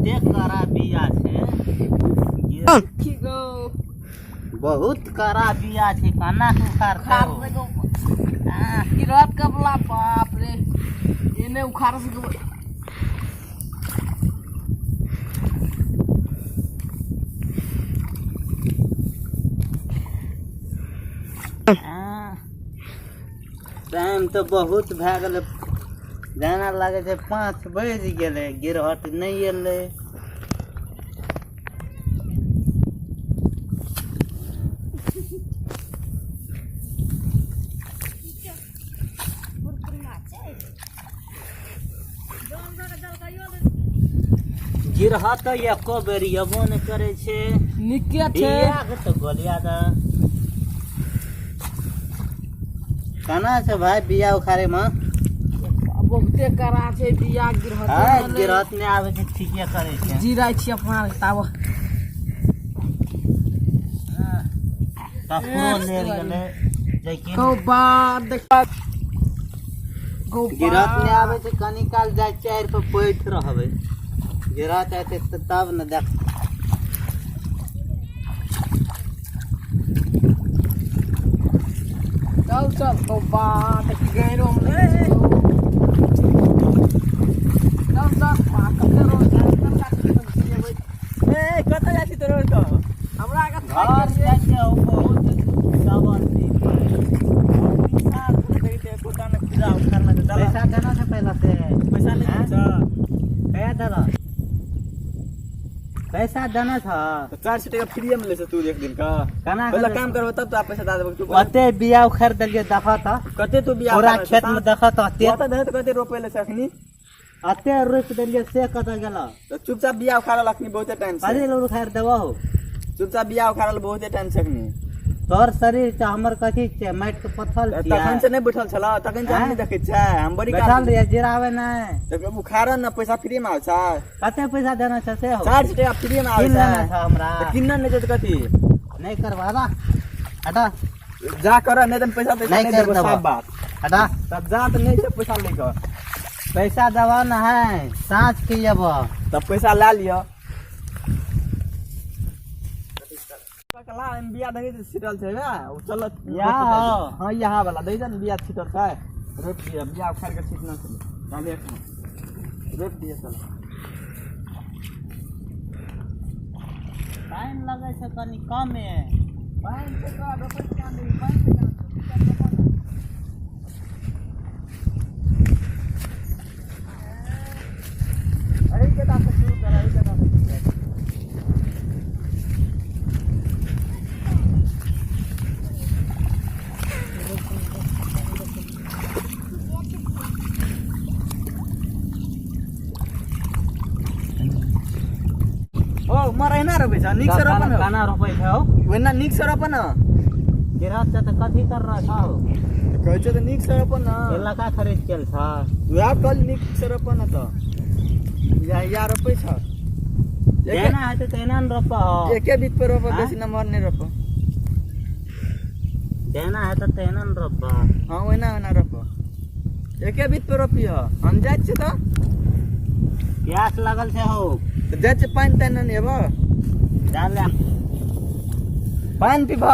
बहुते कड़ा बिया छे बहुत कड़ा बिया छे काना उखाड़ गिरहत कबला बाप रे एने उखाड़ से टाइम तो बहुत भए गेलै जाना लागे छै 5 बज गेलै गिरहट नहीं एलै गिरहट एको बेर एबो नहीं करे छै निके छै तो गोलिया दा काना छै भाई बिया उखाड़े में बहुते करा छै बिया गिरहत गिरहत ने आवे छै ठीके करे छै जीरा छी अपना ताव तखनो ले गेले लेकिन गौ बात देख गिरहत ने आवे छै कनी काल जाय चार पे बैठ रहबे गिरहत आते तब न देख चल चल गौ बात गैरो में चल चल कते रोज ए कत जाती तो रोज तो हमरा का घर जाय छै बहुत सावन पैसा देना छै पहले से पैसा नहीं छ कया देला पैसा देना था तो 400 टका फ्री में ले से तू एक दिन का काना पहले काम करबो तब तो आप पैसा दे देबो तू कते बिया उखाड़ देलिए देखा था कते तू बिया पूरा खेत में देखा था तो दे तो कते रोपे ले सखनी अते रोप देलिए से कत गेला तो चुपचाप बिया उखाड़ल अखनी बहुते टाइम से काली लोग उखाड़ देबो चुपचाप बिया उखाड़ल बहुते टाइम से अखनी तोर शरीर त हमर कथि छै माइट के पत्थर छै तखन से नहीं बैठल छला तखन से नहीं देखे छै हम बड़ी बैठल रे जिरावे नै तो उखाड़ न पैसा फ्री में आव छै कते पैसा देना छै से हो 400 टका फ्री में आव किन छै लेना था हमरा तो किन्ना नहीं छै कथि नहीं करवादा हटा जा कर नहीं तो पैसा नहीं नहीं कर देबो देबो। सब बात हटा तब जा तो नहीं छै पैसा लेकर पैसा देवा न है साँझ के येबो तब पैसा ला लियो कला बिया देखे छिटल छै ना उ चलत हां यहां वाला दे दन बिया छिटल छै रोप दिया बिया उखाड़ के छिटना छै डाले रोप दिया चल टाइम लगे छै कनी कमे पानी से का रोपे के नहीं पानी से अरे के दास शुरू कर अरे के दास ओ मरै ना रोपे छ निक से रोपन काना रोपै छै हो वेना निक से रोपन गिरहत त कथि कर रहा छ कहै छ त निक से रोपन लका खरीद केल छ या कल निक से रोपन त या रोपे छ जेना हेतै तेना न रोप एके बीत पे रोप बेसी नंबर नहीं रोप जेना हेतै तेना न रोप हां वेना वेना रोप एके बीत पे रोपी ह हम जाय छ त प्यास लगल छै हो तो जाय छ पानी तन नहीं हेबो डाले पानी पीब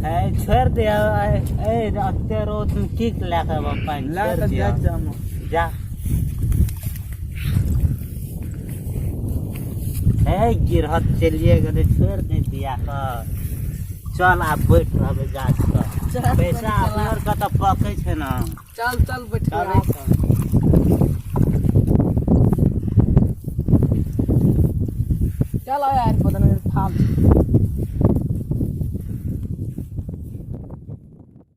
ए छोड़ दे ए अते रोज में किक लेके पानी ला छोड़ त दिया। जाय जा हम जा ए गिरहत चलिए गए छोड़ दे दिया का चल आप बैठ रहबे गाछ पर पैसा अपनर का त पकै छै ना चल चल बैठ चल यार पता नहीं थाम